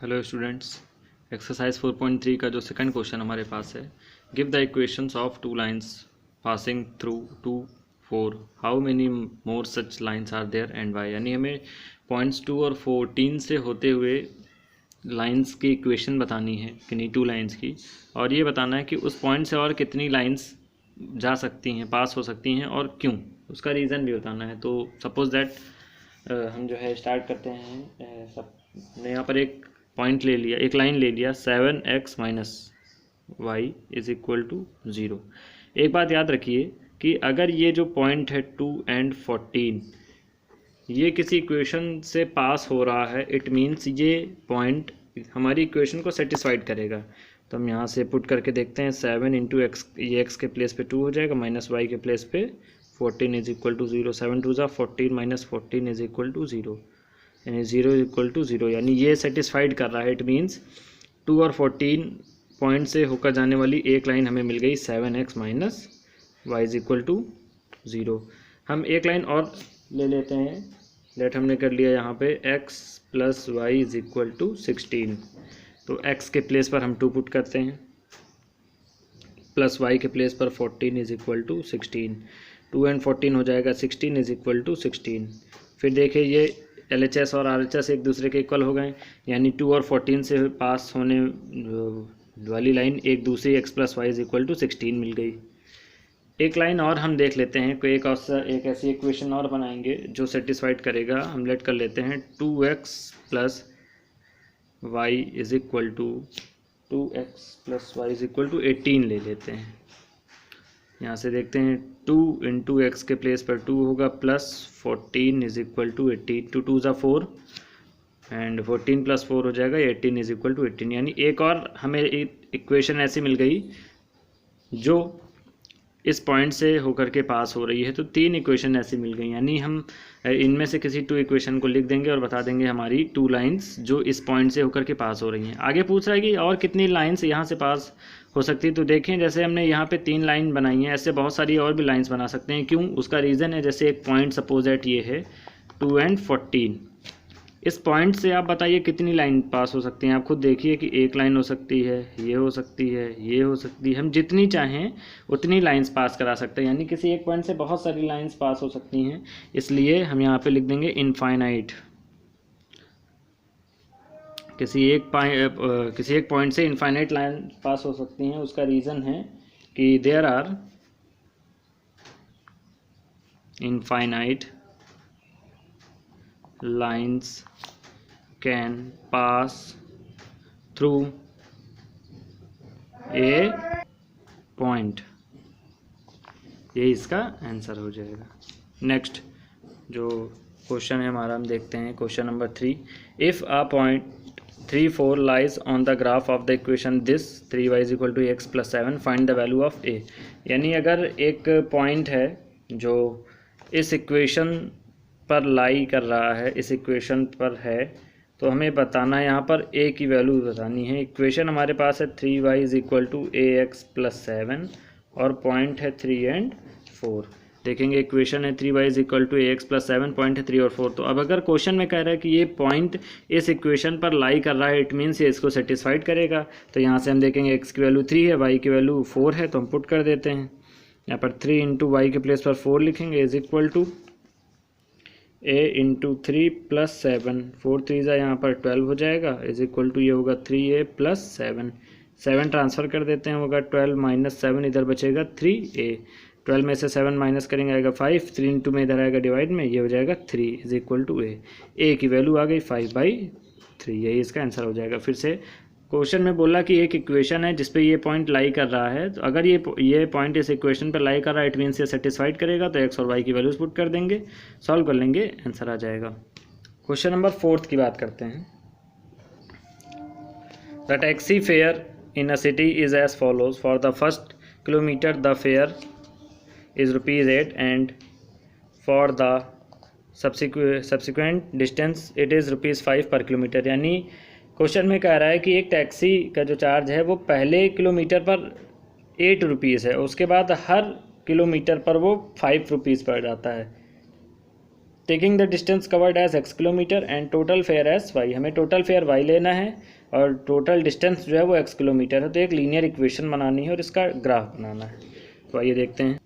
Hello students, exercise 4.3 का जो second question हमारे पास है, give the equations of two lines passing through 2 4 how many more such lines are there and why. यानी हमें points 2 और 14 से होते हुए लाइंस की इक्वेशन बतानी है, किन्हीं टू लाइंस की, और ये बताना है कि उस पॉइंट से और कितनी लाइंस जा सकती हैं, पास हो सकती हैं और क्यों, उसका रीज़न भी बताना है। तो सपोज दैट हम जो है स्टार्ट करते हैं। सब ने यहाँ पर एक पॉइंट ले लिया, एक लाइन ले लिया 7x minus Y is equal to 0। एक बात याद रखिए कि अगर ये जो पॉइंट है 2 and 14 ये किसी इक्वेशन से पास हो रहा है, इट मीन्स ये पॉइंट हमारी इक्वेशन को सेटिस्फाइड करेगा। तो हम यहाँ से पुट करके देखते हैं 7 इंटू एक्स, ये एक्स के प्लेस पे 2 हो जाएगा, माइनस वाई के प्लेस पे 14 is equal to 0। 7 2 14 minus 14 is equal to 0, यानी 0 इज इक्वल टू 0, यानी ये सेटिस्फाइड कर रहा है। इट मीन्स 2 और 14 पॉइंट से होकर जाने वाली एक लाइन हमें मिल गई 7x minus Y is equal to 0। हम एक लाइन और ले लेते हैं। लेट हमने कर लिया यहाँ पे x plus Y is equal to 16। तो x के प्लेस पर हम 2 पुट करते हैं, प्लस y के प्लेस पर 14 इज इक्वल टू 16। 2 and 14 हो जाएगा 16 इज इक्वल टू 16। फिर देखिए ये LHS और RHS एक दूसरे के इक्वल हो गए, यानी 2 और 14 से पास होने वाली लाइन एक दूसरी x plus Y is equal to 16 मिल गई। एक लाइन और हम देख लेते हैं, कोई एक ऐसी इक्वेशन और बनाएंगे जो सेटिस्फाइड करेगा। हम लेट कर लेते हैं 2x plus Y is equal to 2x plus Y is equal to 18 ले लेते हैं। यहाँ से देखते हैं 2 इंटू एक्स के प्लेस पर 2 होगा, प्लस 14 इज इक्वल टू 18, 2 2 ज़ा 4 एंड 14 प्लस 4 हो जाएगा 18 इज इक्वल टू 18। यानी एक और हमें इक्वेशन ऐसी मिल गई जो इस पॉइंट से होकर के पास हो रही है। तो 3 इक्वेशन ऐसी मिल गई, यानी हम इनमें से किसी 2 इक्वेशन को लिख देंगे और बता देंगे हमारी 2 लाइंस जो इस पॉइंट से होकर के पास हो रही हैं। आगे पूछ रहा है कि और कितनी लाइंस यहाँ से पास हो सकती है। तो देखें, जैसे हमने यहाँ पे 3 लाइन बनाई हैं, ऐसे बहुत सारी और भी लाइंस बना सकते हैं। क्यों? उसका रीज़न है, जैसे एक पॉइंट सपोज दैट ये है 2 and 14, इस पॉइंट से आप बताइए कितनी लाइन पास हो सकती हैं। आप खुद देखिए कि एक लाइन हो सकती है, ये हो सकती है, ये हो सकती है, हम जितनी चाहें उतनी लाइंस पास करा सकते हैं। यानी किसी एक पॉइंट से बहुत सारी लाइंस पास हो सकती हैं, इसलिए हम यहाँ पे लिख देंगे इनफाइनाइट। किसी एक पॉइंट से इनफाइनाइट लाइन पास हो सकती हैं। उसका रीज़न है कि there are infinite lines can pass through a point। ये इसका आंसर हो जाएगा। नेक्स्ट जो क्वेश्चन है हमारा, हम देखते हैं question number 3। If a point 3 4 lies on the graph of the equation this 3y is equal to x plus 7 find the value of a। यानी अगर एक पॉइंट है जो इस इक्वेशन पर लाई कर रहा है, इस इक्वेशन पर है, तो हमें बताना है यहाँ पर a की वैल्यू बतानी है। इक्वेशन हमारे पास है 3y is equal to ax plus 7 और पॉइंट है 3 and 4। देखेंगे इक्वेशन है 3y is equal to ax plus 7, point है 3 और 4। तो अब अगर क्वेश्चन में कह रहा है कि ये पॉइंट इस इक्वेशन पर लाई कर रहा है, इट मीन्स ये इसको सेटिस्फाइड करेगा। तो यहाँ से हम देखेंगे x की वैल्यू 3 है, y की वैल्यू 4 है, तो हम पुट कर देते हैं। यहाँ पर 3 इंटू वाई के प्लेस पर 4 लिखेंगे is equal to a into 3 plus 7, 4 3 यहाँ पर 12 हो जाएगा, इज इक्वल टू ये होगा 3a प्लस 7 ट्रांसफ़र कर देते हैं, होगा 12 माइनस 7, इधर बचेगा 3a। 12 में से 7 माइनस करेंगे आएगा 5, 3 इंटू में इधर आएगा डिवाइड में, ये हो जाएगा 3 इज इक्वल टू a की वैल्यू आ गई 5/3, यही इसका आंसर हो जाएगा। फिर से क्वेश्चन में बोला कि एक इक्वेशन है जिस पे ये पॉइंट लाई कर रहा है, तो अगर ये पॉइंट इस इक्वेशन पे लाई कर रहा है, इट मीन्स ये सेटिस्फाइड करेगा। तो x और y की वैल्यूज पुट कर देंगे, सॉल्व कर लेंगे, आंसर आ जाएगा। क्वेश्चन नंबर 4 की बात करते हैं। The taxi fare in a city is as follows. For the first kilometre the fare is ₹8 and for the subsequent distance it is ₹5 per kilometre. यानी क्वेश्चन में कह रहा है कि एक टैक्सी का जो चार्ज है वो पहले किलोमीटर पर 8 रुपीज़ है, उसके बाद हर किलोमीटर पर वो 5 रुपीज़ पड़ जाता है। Taking the distance covered as x kilometre and total fare as y, हमें टोटल फेयर y लेना है और टोटल डिस्टेंस जो है वो x किलोमीटर है। तो एक लीनियर इक्वेशन बनानी है और इसका ग्राफ बनाना है। तो आइए देखते हैं।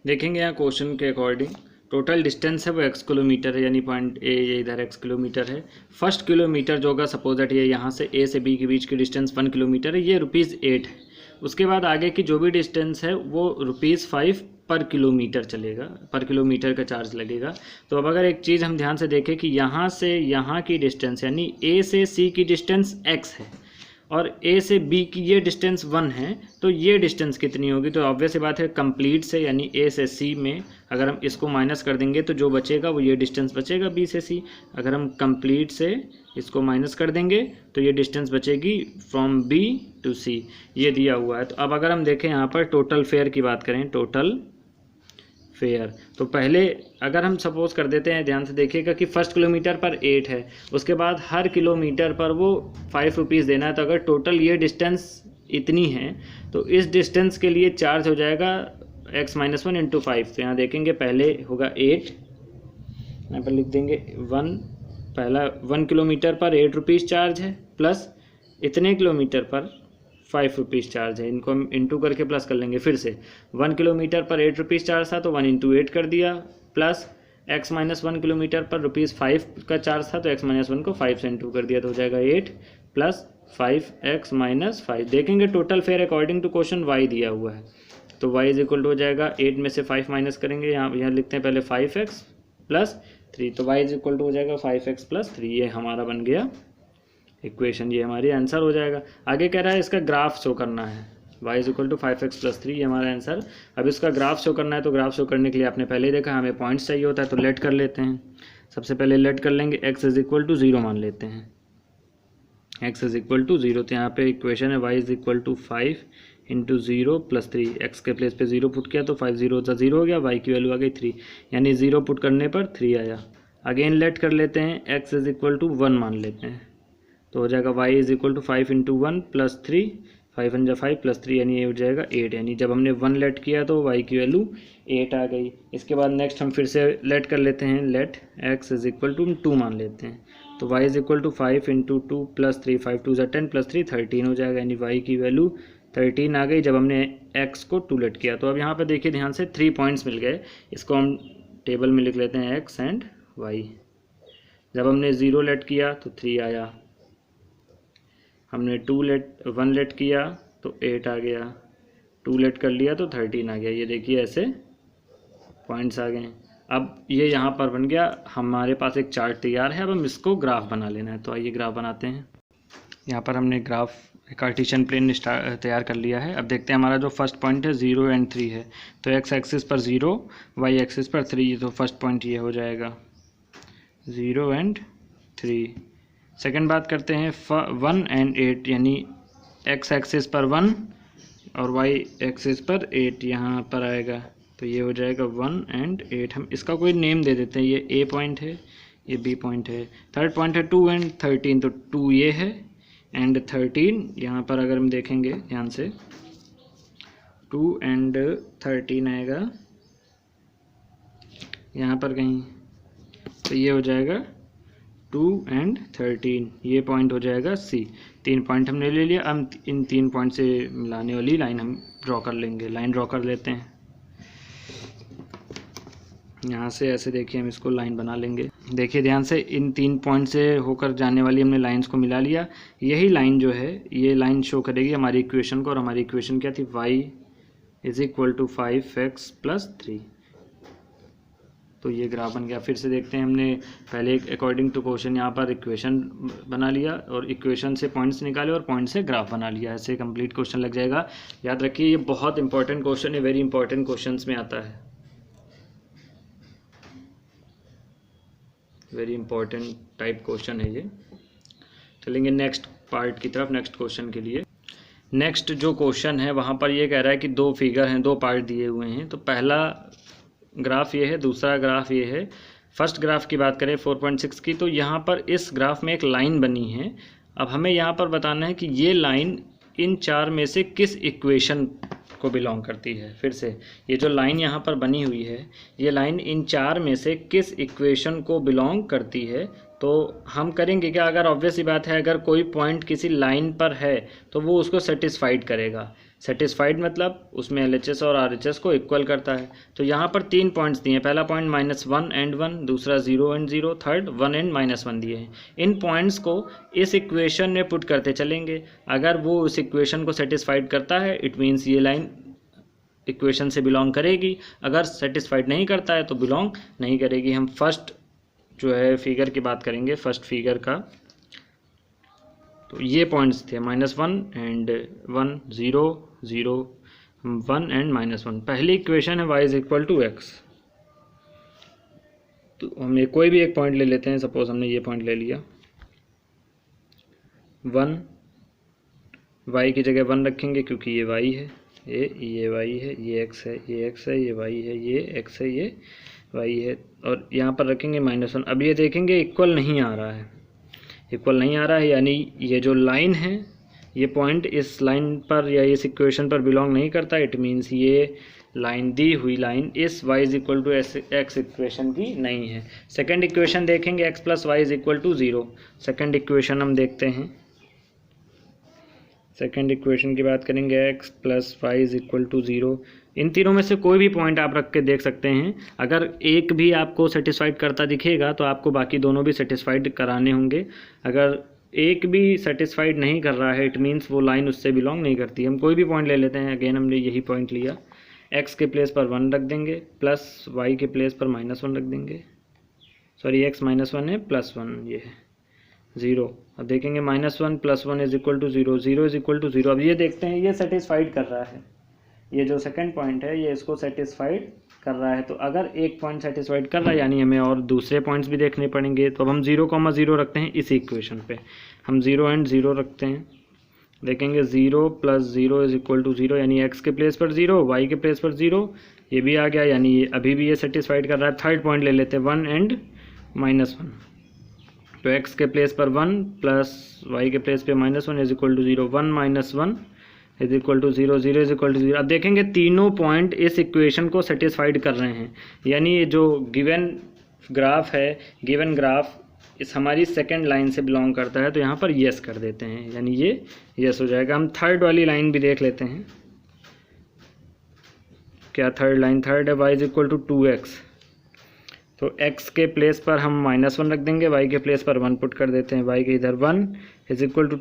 देखेंगे यहाँ क्वेश्चन के अकॉर्डिंग टोटल डिस्टेंस है वो x किलोमीटर है, यानी पॉइंट ए ये इधर x किलोमीटर है। फर्स्ट किलोमीटर जो होगा सपोज दैट ये यहाँ से a से b के बीच की डिस्टेंस 1 किलोमीटर है, ये ₹8 है। उसके बाद आगे की जो भी डिस्टेंस है वो ₹5 पर किलोमीटर चलेगा, पर किलोमीटर का चार्ज लगेगा। तो अब अगर एक चीज़ हम ध्यान से देखें कि यहाँ से यहाँ की डिस्टेंस यानी a से c की डिस्टेंस x है और a से b की ये डिस्टेंस 1 है, तो ये डिस्टेंस कितनी होगी? तो ऑब्वियस सी बात है कंप्लीट से यानी a से c में अगर हम इसको माइनस कर देंगे तो जो बचेगा वो ये डिस्टेंस बचेगा b से c। अगर हम कंप्लीट से इसको माइनस कर देंगे तो ये डिस्टेंस बचेगी फ्रॉम b टू c, ये दिया हुआ है। तो अब अगर हम देखें यहाँ पर टोटल फेयर की बात करें, टोटल फेयर, तो पहले अगर हम सपोज कर देते हैं, ध्यान से देखिएगा कि फर्स्ट किलोमीटर पर 8 है, उसके बाद हर किलोमीटर पर वो ₹5 देना है। तो अगर टोटल ये डिस्टेंस इतनी है तो इस डिस्टेंस के लिए चार्ज हो जाएगा x-1 इंटू 5। तो यहाँ देखेंगे पहले होगा 8, यहाँ पर लिख देंगे 1, पहला 1 किलोमीटर पर ₹8 चार्ज है प्लस इतने किलोमीटर पर ₹5 चार्ज है। इनको हम इंटू करके प्लस कर लेंगे। फिर से 1 किलोमीटर पर ₹8 चार्ज था तो 1 इंटू 8 कर दिया, प्लस x-1 किलोमीटर पर ₹5 का चार्ज था तो x-1 को 5 से इंटू कर दिया, तो हो जाएगा 8 प्लस 5x-5। देखेंगे total fare according to question y दिया हुआ है, तो y इज इक्वल टू हो जाएगा 8 में से 5 माइनस करेंगे, यहाँ लिखते हैं पहले 5x प्लस 3, तो y इज इक्वल टू हो जाएगा 5x प्लस 3। ये हमारा बन गया इक्वेशन, ये हमारी आंसर हो जाएगा। आगे कह रहा है इसका ग्राफ शो करना है, y is equal to 5x plus 3, ये हमारा आंसर। अब इसका ग्राफ शो करना है, तो ग्राफ शो करने के लिए आपने पहले ही देखा हमें पॉइंट्स चाहिए होता है, तो लेट कर लेते हैं। सबसे पहले लेट कर लेंगे, x इज इक्वल टू 0 मान लेते हैं, x इज इक्वल टू 0। तो यहाँ पे इक्वेशन है y is equal to 5 into 0 plus 3, x के प्लेस पे 0 पुट किया तो 5 0 हो गया, y की वैल्यू आ गई 3, यानी 0 पुट करने पर 3 आया। अगेन लेट कर लेते हैं, x इज इक्वल टू 1 मान लेते हैं, तो हो जाएगा y is equal to 5 into 1 plus 3, 5 1 5 plus 3, यानी ये हो जाएगा 8, यानी जब हमने 1 लेट किया तो y की वैल्यू 8 आ गई। इसके बाद नेक्स्ट हम फिर से लेट कर लेते हैं, let x is equal to 2 मान लेते हैं, तो y is equal to 5 into 2 plus 3, 5 2 10 plus 3 13 हो जाएगा, यानी y की वैल्यू 13 आ गई जब हमने x को 2 लेट किया। तो अब यहाँ पर देखिए ध्यान से 3 पॉइंट्स मिल गए, इसको हम टेबल में लिख लेते हैं x एंड y। जब हमने 0 लेट किया तो 3 आया, हमने 1 लेट किया तो 8 आ गया, 2 लेट कर लिया तो 13 आ गया। ये देखिए ऐसे पॉइंट्स आ गए। अब ये यहाँ पर बन गया, हमारे पास एक चार्ट तैयार है। अब हम इसको ग्राफ बना लेना है, तो आइए ग्राफ बनाते हैं। यहाँ पर हमने ग्राफ कार्टेशियन प्लेन तैयार कर लिया है। अब देखते हैं हमारा जो फर्स्ट पॉइंट है 0 एंड 3 है, तो x एक्सिस पर 0, y एक्सिस पर 3, तो फर्स्ट पॉइंट ये हो जाएगा 0 एंड 3। सेकंड बात करते हैं 1 एंड 8, यानी x एक्सिस पर 1 और y एक्सिस पर 8 यहाँ पर आएगा, तो ये हो जाएगा 1 एंड 8। हम इसका कोई नेम दे देते हैं, ये A पॉइंट है, ये B पॉइंट है। थर्ड पॉइंट है 2 एंड 13, तो 2 ये है एंड 13 यहाँ पर अगर हम देखेंगे ध्यान से 2 एंड 13 आएगा यहाँ पर कहीं, तो ये हो जाएगा 2 एंड 13, ये पॉइंट हो जाएगा C। 3 पॉइंट हमने ले लिया। हम इन 3 पॉइंट से मिलाने वाली लाइन हम ड्रॉ कर लेंगे। लाइन ड्रॉ कर लेते हैं, यहाँ से ऐसे देखिए हम इसको लाइन बना लेंगे। देखिए ध्यान से इन 3 पॉइंट से होकर जाने वाली हमने लाइंस को मिला लिया। यही लाइन जो है ये लाइन शो करेगी हमारी इक्वेशन को, और हमारी इक्वेशन क्या थी, y is equal to 5x plus 3। तो ये ग्राफ बन गया। फिर से देखते हैं, हमने पहले एक अकॉर्डिंग टू क्वेश्चन यहाँ पर इक्वेशन बना लिया और इक्वेशन से पॉइंट्स निकाले और पॉइंट से ग्राफ बना लिया। ऐसे कंप्लीट क्वेश्चन लग जाएगा। याद रखिए ये बहुत इंपॉर्टेंट क्वेश्चन है, वेरी इंपॉर्टेंट क्वेश्चंस में आता है, वेरी इंपॉर्टेंट टाइप क्वेश्चन है ये। चलेंगे नेक्स्ट पार्ट की तरफ, नेक्स्ट क्वेश्चन के लिए। नेक्स्ट जो क्वेश्चन है वहाँ पर ये कह रहा है कि 2 फिगर हैं, 2 पार्ट दिए हुए हैं। तो पहला ग्राफ ये है, दूसरा ग्राफ ये है। फर्स्ट ग्राफ की बात करें 4.6 की, तो यहाँ पर इस ग्राफ में एक लाइन बनी है। अब हमें यहाँ पर बताना है कि ये लाइन इन 4 में से किस इक्वेशन को बिलोंग करती है। फिर से ये जो लाइन यहाँ पर बनी हुई है, ये लाइन इन चार में से किस इक्वेशन को बिलोंग करती है। तो हम करेंगे क्या, अगर ऑब्वियस ही बात है, अगर कोई पॉइंट किसी लाइन पर है तो वो उसको सेटिस्फाइड करेगा। सेटिस्फाइड मतलब उसमें LHS और RHS को इक्वल करता है। तो यहाँ पर 3 पॉइंट्स दिए हैं, पहला पॉइंट -1 एंड 1, दूसरा 0 एंड 0, थर्ड 1 एंड -1 दिए हैं। इन पॉइंट्स को इस इक्वेशन में पुट करते चलेंगे। अगर वो उस इक्वेशन को सेटिस्फाइड करता है, इट मीन्स ये लाइन इक्वेशन से बिलोंग करेगी। अगर सेटिस्फाइड नहीं करता है तो बिलोंग नहीं करेगी। हम फर्स्ट जो है फिगर की बात करेंगे, फर्स्ट फिगर का। तो ये पॉइंट्स थे -1 एंड 1, 0, 0, 1 एंड -1। पहली इक्वेशन है y = x। तो हम कोई भी एक पॉइंट ले लेते हैं, सपोज हमने ये पॉइंट ले लिया 1, y की जगह 1 रखेंगे क्योंकि ये y है, ये y है, ये x है, ये x है, ये y है, ये x है, ये y है, और यहाँ पर रखेंगे -1। अब ये देखेंगे इक्वल नहीं आ रहा है, इक्वल नहीं आ रहा है, यानी ये जो लाइन है, ये पॉइंट इस लाइन पर या इस इक्वेशन पर बिलोंग नहीं करता। इट मीन्स ये लाइन, दी हुई लाइन इस y = x इक्वेशन की नहीं है। सेकंड इक्वेशन देखेंगे x + y = 0। सेकंड इक्वेशन हम देखते हैं, सेकंड इक्वेशन की बात करेंगे x + y = 0। इन तीनों में से कोई भी पॉइंट आप रख के देख सकते हैं। अगर एक भी आपको सेटिस्फाइड करता दिखेगा तो आपको बाकी दोनों भी सेटिस्फाइड कराने होंगे। अगर एक भी सेटिस्फाइड नहीं कर रहा है, इट मीन्स वो लाइन उससे बिलोंग नहीं करती। हम कोई भी पॉइंट ले लेते हैं, अगेन हमने यही पॉइंट लिया, x के प्लेस पर 1 रख देंगे, प्लस y के प्लेस पर -1 रख देंगे। सॉरी, x -1 है, +1 ये है 0। अब देखेंगे -1 + 1 = 0, 0 = 0। अब ये देखते हैं ये सेटिस्फाइड कर रहा है, ये जो सेकंड पॉइंट है ये इसको सेटिस्फाइड कर रहा है। तो अगर एक पॉइंट सेटिस्फाइड कर रहा है, यानी हमें और दूसरे पॉइंट्स भी देखने पड़ेंगे। तो अब हम 0, 0 रखते हैं इस इक्वेशन पे, हम 0 एंड 0 रखते हैं। देखेंगे 0 + 0 = 0, यानी x के प्लेस पर 0, y के प्लेस पर 0, ये भी आ गया, यानी ये अभी भी ये सेटिस्फाइड कर रहा है। थर्ड पॉइंट ले लेते हैं 1 एंड -1। तो x के प्लेस पर 1 प्लस y के प्लेस पे -1 = 0, 1 - 1 = 0, 0 = 0। अब देखेंगे तीनों पॉइंट इस इक्वेशन को सेटिस्फाइड कर रहे हैं, यानी ये जो गिवन ग्राफ है, गिवन ग्राफ इस हमारी सेकंड लाइन से बिलोंग करता है। तो यहाँ पर यस कर देते हैं, यानी ये यस हो जाएगा। हम थर्ड वाली लाइन भी देख लेते हैं, क्या थर्ड लाइन, थर्ड है y = 2x। तो x के प्लेस पर हम -1 रख देंगे, y के प्लेस पर 1 पुट कर देते हैं, y के इधर 1 =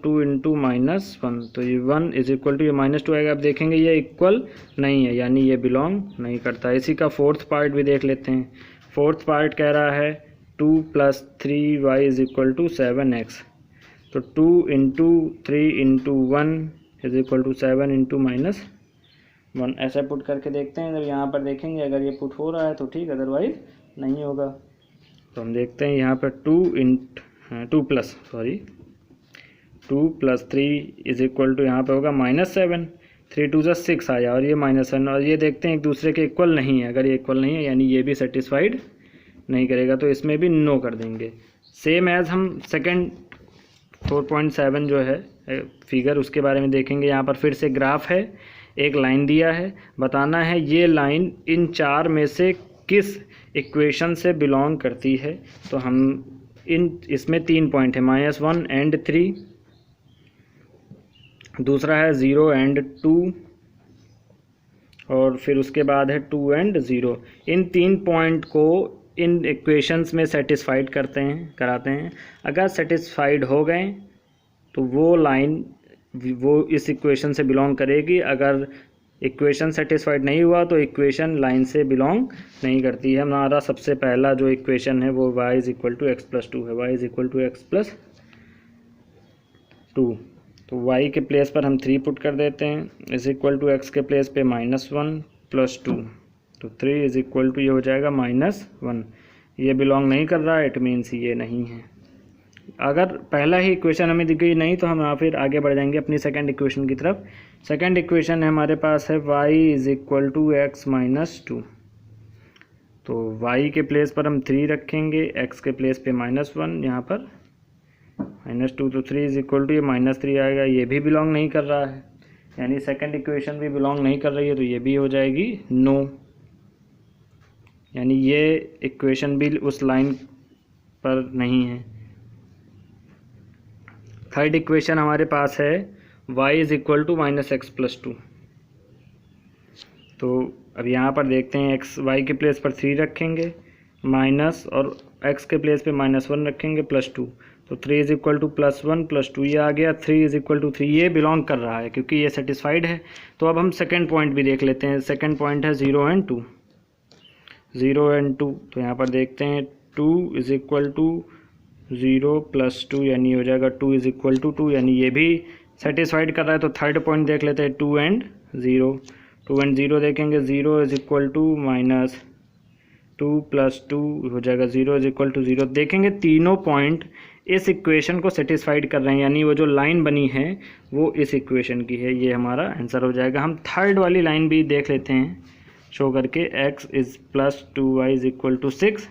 2 × -1। तो ये 1 = ये -2 आएगा। अब देखेंगे ये इक्वल नहीं है, यानी ये बिलोंग नहीं करता। इसी का फोर्थ पार्ट भी देख लेते हैं। फोर्थ पार्ट कह रहा है 2 + 3y = 7x। तो 2 × 3 × 1 = 7 × -1। ऐसा पुट करके देखते हैं। जब यहाँ पर देखेंगे अगर ये पुट हो रहा है तो ठीक, अदरवाइज नहीं होगा। तो हम देखते हैं यहाँ पर 2 + 3 यहाँ पे होगा -7, 3 × 2 = 6 आया, और ये -1, और ये देखते हैं एक दूसरे के इक्वल नहीं है। अगर ये इक्वल नहीं है यानी ये भी सेटिस्फाइड नहीं करेगा, तो इसमें भी नो कर देंगे। सेम एज हम सेकंड 4.7 जो है फिगर, उसके बारे में देखेंगे। यहाँ पर फिर से ग्राफ है, एक लाइन दिया है, बताना है ये लाइन इन चार में से किस इक्वेशन से बिलोंग करती है। तो हम इसमें 3 पॉइंट है, -1 एंड 3, दूसरा है 0 एंड 2, और फिर उसके बाद है 2 एंड 0। इन 3 पॉइंट को इन इक्वेशंस में सेटिस्फाइड कराते हैं। अगर सेटिस्फाइड हो गए तो वो लाइन वो इस इक्वेशन से बिलोंग करेगी। अगर इक्वेशन सेटिस्फाइड नहीं हुआ तो इक्वेशन लाइन से बिलोंग नहीं करती है। हमारा सबसे पहला जो इक्वेशन है वो y = x + 2 है, y = x + 2। तो y के प्लेस पर हम 3 पुट कर देते हैं, x के प्लेस पे -1 + 2। तो 3 ये हो जाएगा -1। ये बिलोंग नहीं कर रहा है, इट मीन्स ये नहीं है। अगर पहला ही इक्वेशन हमें दिख गई नहीं तो हम यहाँ फिर आगे बढ़ जाएंगे अपनी सेकंड इक्वेशन की तरफ। सेकंड इक्वेशन है हमारे पास है y = x - 2। तो y के प्लेस पर हम 3 रखेंगे, x के प्लेस पे -1, यहाँ पर -2। तो 3 ये -3 आएगा, ये भी बिलोंग नहीं कर रहा है। यानी सेकंड इक्वेशन भी बिलोंग नहीं कर रही है, तो ये भी हो जाएगी नो, यानी ये इक्वेशन भी उस लाइन पर नहीं है। थर्ड इक्वेशन हमारे पास है y is equal to -x+2। तो अब यहाँ पर देखते हैं, x y के प्लेस पर 3 रखेंगे माइनस, और x के प्लेस पे -1 रखेंगे +2, तो 3 इज इक्वल टू +1 +2 ये आ गया। 3 इज इक्वल टू 3 ये बिलोंग कर रहा है क्योंकि ये सेटिस्फाइड है। तो अब हम सेकंड पॉइंट भी देख लेते हैं। सेकंड पॉइंट है 0 and 2, 0 and 2। तो यहाँ पर देखते हैं 2 इज इक्वल टू 0 + 2, यानी हो जाएगा 2 इज इक्वल टू 2, यानी ये भी सेटिस्फाइड कर रहा है। तो थर्ड पॉइंट देख लेते हैं 2 and 0। 2 and 0 देखेंगे, 0 इज इक्वल टू -2 + 2 हो जाएगा 0 इज इक्वल टू 0। देखेंगे तीनों पॉइंट इस इक्वेशन को सेटिस्फाइड कर रहे हैं, यानी वो जो लाइन बनी है वो इस इक्वेशन की है। ये हमारा आंसर हो जाएगा। हम थर्ड वाली लाइन भी देख लेते हैं शो करके, x is +2y is equal to 6।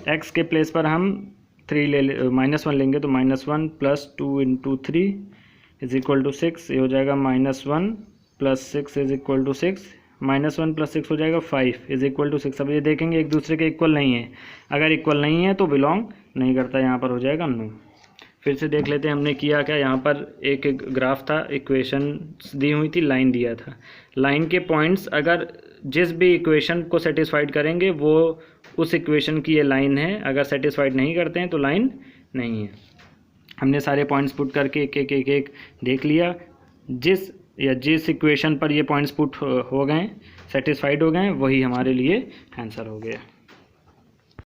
x के प्लेस पर हम -1 लेंगे, तो -1 + 2 × 3 इज इक्वल टू 6। ये हो जाएगा -1 + 6 इज इक्वल टू 6, -1 + 6 हो जाएगा 5 इज इक्वल टू 6। अब ये देखेंगे एक दूसरे के इक्वल नहीं है, अगर इक्वल नहीं है तो बिलोंग नहीं करता, यहाँ पर हो जाएगा नो। फिर से देख लेते हैं हमने किया क्या। यहाँ पर एक ग्राफ था, इक्वेशन दी हुई थी, लाइन दिया था। लाइन के पॉइंट्स अगर जिस भी इक्वेशन को सेटिस्फाइड करेंगे वो उस इक्वेशन की ये लाइन है, अगर सेटिस्फाइड नहीं करते हैं तो लाइन नहीं है। हमने सारे पॉइंट्स पुट करके एक देख लिया, जिस इक्वेशन पर ये पॉइंट्स पुट हो गए, सेटिस्फाइड हो गए, वही हमारे लिए आंसर हो गया।